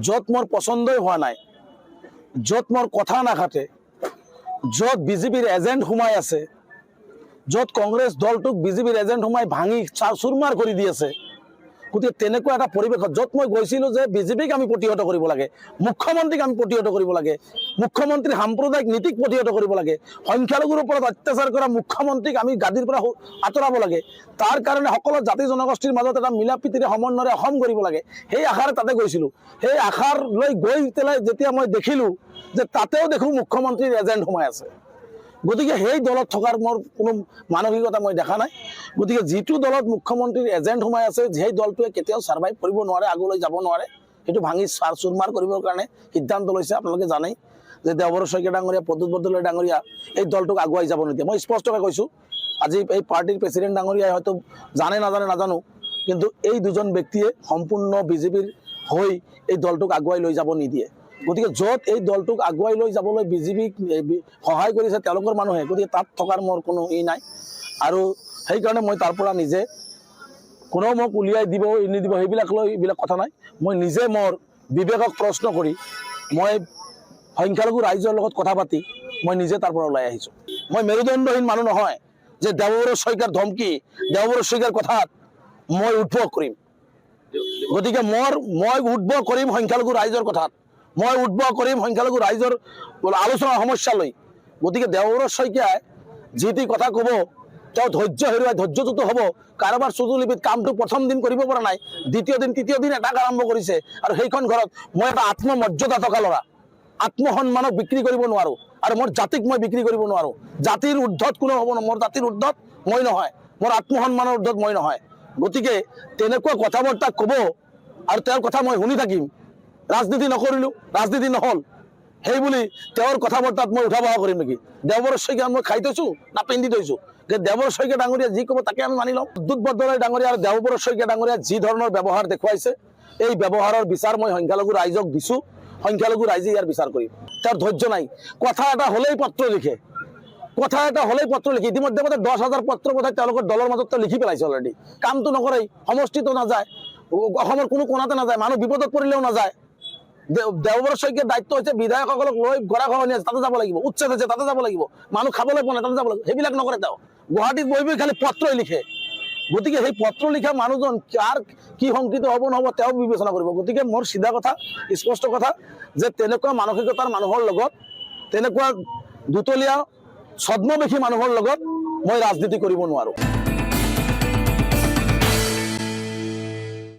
য'ত মোৰ পচন্দই হোৱা নাই, য'ত মোৰ কথা নাখাতে, য'ত বিজেপিৰ এজেণ্ট সোমাই আছে, য'ত কংগ্ৰেছ দলটোক বিজেপিৰ এজেণ্ট সোমাই ভাঙি চুৰমাৰ কৰি দি আছে, গতিকে তেনেকুৱা এটা পৰিৱেশত য'ত মই গৈছিলোঁ যে বিজেপিক আমি প্ৰতিহত কৰিব লাগে, মুখ্যমন্ত্ৰীক আমি প্ৰতিহত কৰিব লাগে, মুখ্যমন্ত্ৰীৰ সাম্প্ৰদায়িক নীতিক প্ৰতিহত কৰিব লাগে, সংখ্যালঘুৰ ওপৰত অত্যাচাৰ কৰা মুখ্যমন্ত্ৰীক আমি গাদীৰ পৰা আঁতৰাব লাগে, তাৰ কাৰণে সকলো জাতি জনগোষ্ঠীৰ মাজত এটা মিলা প্ৰীতিৰে সমন্বয়ৰে অসম কৰিব লাগে, সেই আশাৰে তাতে গৈছিলোঁ। সেই আশাৰ লৈ গৈ পেলাই যেতিয়া মই দেখিলোঁ যে তাতেও দেখোঁ মুখ্যমন্ত্ৰীৰ এজেণ্ট সোমাই আছে, গতিকে সেই দলত থকাৰ মোৰ কোনো মানসিকতা মই দেখা নাই। গতিকে যিটো দলত মুখ্যমন্ত্ৰীৰ এজেণ্ট সোমাই আছে সেই দলটোৱে কেতিয়াও ছাৰ্ভাইভ কৰিব নোৱাৰে, আগলৈ যাব নোৱাৰে, সেইটো ভাঙি চুৰমাৰ কৰিবৰ কাৰণে সিদ্ধান্ত লৈছে। আপোনালোকে জানেই যে দেওবৰ শইকীয়া ডাঙৰীয়া, প্ৰদ্যুৎ বৰদলৈ ডাঙৰীয়া এই দলটোক আগুৱাই যাব নিদিয়ে। মই স্পষ্টকৈ কৈছোঁ, আজি এই পাৰ্টিৰ প্ৰেচিডেণ্ট ডাঙৰীয়াই হয়তো জানে নাজানে নাজানো, কিন্তু এই দুজন ব্যক্তিয়ে সম্পূৰ্ণ বিজেপিৰ হৈ এই দলটোক আগুৱাই লৈ যাব নিদিয়ে। গতিকে য'ত এই দলটোক আগুৱাই লৈ যাবলৈ বিজেপিক সহায় কৰিছে তেওঁলোকৰ মানুহে, গতিকে তাত থকাৰ মোৰ কোনো নাই। আৰু সেইকাৰণে মই তাৰ পৰা নিজে কোনেও মোক উলিয়াই দিব নিদিব সেইবিলাক লৈ এইবিলাক কথা নাই। মই নিজে মোৰ বিবেকক প্ৰশ্ন কৰি মই সংখ্যালঘু ৰাইজৰ লগত কথা পাতি মই নিজে তাৰ পৰা ওলাই আহিছোঁ। মই মেৰুদণ্ডহীন মানুহ নহয় যে দেওবৰ শইকীয়াৰ ধমকি, দেওবৰ শইকীয়াৰ কথাত মই উদ্ভৱ কৰিম। গতিকে মই উদ্ভৱ কৰিম সংখ্যালঘু ৰাইজৰ কথাত, মই উদ্ভৱ কৰিম সংখ্যালঘু ৰাইজৰ আলোচনাৰ সমস্যা লৈ। গতিকে দেওবৰ শইকীয়াই যি টি কথা ক'ব, তেওঁ ধৈৰ্য হেৰুৱাই ধৈৰ্যচ্যুত হ'ব, কাৰোবাৰ চুজুলিপিত কামটো প্ৰথম দিন কৰিব পৰা নাই, দ্বিতীয় দিন তৃতীয় দিন এটা আৰম্ভ কৰিছে। আৰু সেইখন ঘৰত মই এটা আত্মমৰ্যাদা থকা ল'ৰা, আত্মসন্মানক বিক্ৰী কৰিব নোৱাৰোঁ, আৰু মোৰ জাতিক মই বিক্ৰী কৰিব নোৱাৰোঁ। জাতিৰ ঊৰ্ধত কোনো হ'ব নহয়, মোৰ জাতিৰ ঊৰ্ধত মই নহয়, মোৰ আত্মসন্মানৰ ঊৰ্ধত মই নহয়। গতিকে তেনেকুৱা কথা বাৰ্তা ক'ব আৰু তেওঁৰ কথা মই শুনি থাকিম। ৰাজনীতি নকৰিলোঁ, ৰাজনীতি নহ'ল সেই বুলি তেওঁৰ কথা বাৰ্তাত মই উঠা বহা কৰিম নেকি? দেওবৰ শইকীয়া মই খাই থৈছোঁ না পিন্ধি থৈছোঁ? যে দেওবৰ শইকীয়া ডাঙৰীয়া যি ক'ব তাকে আমি মানি লওঁ। প্ৰদ্যুৎ বৰদলৈ ডাঙৰীয়া আৰু দেওবৰ শইকীয়া ডাঙৰীয়া যি ধৰণৰ ব্যৱহাৰ দেখুৱাইছে, এই ব্যৱহাৰৰ বিচাৰ মই সংখ্যালঘু ৰাইজক দিছোঁ, সংখ্যালঘু ৰাইজে ইয়াৰ বিচাৰ কৰিম। তেওঁৰ ধৈৰ্য নাই, কথা এটা হ'লেই পত্ৰ লিখে, কথা এটা হ'লেই পত্ৰ লিখে। ইতিমধ্যে 10,000 পত্ৰ বোধহয় তেওঁলোকৰ দলৰ মাজত লিখি পেলাইছে অলৰেডি। কামটো নকৰেই, সমষ্টিতো নাযায়, অসমৰ কোনো কোণাতে নাযায়, মানুহ বিপদত পৰিলেও নাযায়। দেওবৰ শইকীয়াৰ দায়িত্ব হৈছে বিধায়কসকলক লৈ গৰাখহনীয়া আছে তাতে যাব লাগিব, উচ্ছেদ আছে তাতে যাব লাগিব, মানুহ খাবলৈ পোৱা নাই তাতে যাব লাগিব, সেইবিলাক নকৰে। তেওঁ গুৱাহাটীত বহি বহি খালি পত্ৰই লিখে। গতিকে সেই পত্ৰ লিখা মানুহজন কাৰ কি শংকিত হ'ব নহ'ব তেওঁ বিবেচনা কৰিব। গতিকে মোৰ চিধা কথা, স্পষ্ট কথা যে তেনেকুৱা মানসিকতাৰ মানুহৰ লগত, তেনেকুৱা দুতলীয়া ছদ্মবেশী মানুহৰ লগত মই ৰাজনীতি কৰিব নোৱাৰোঁ।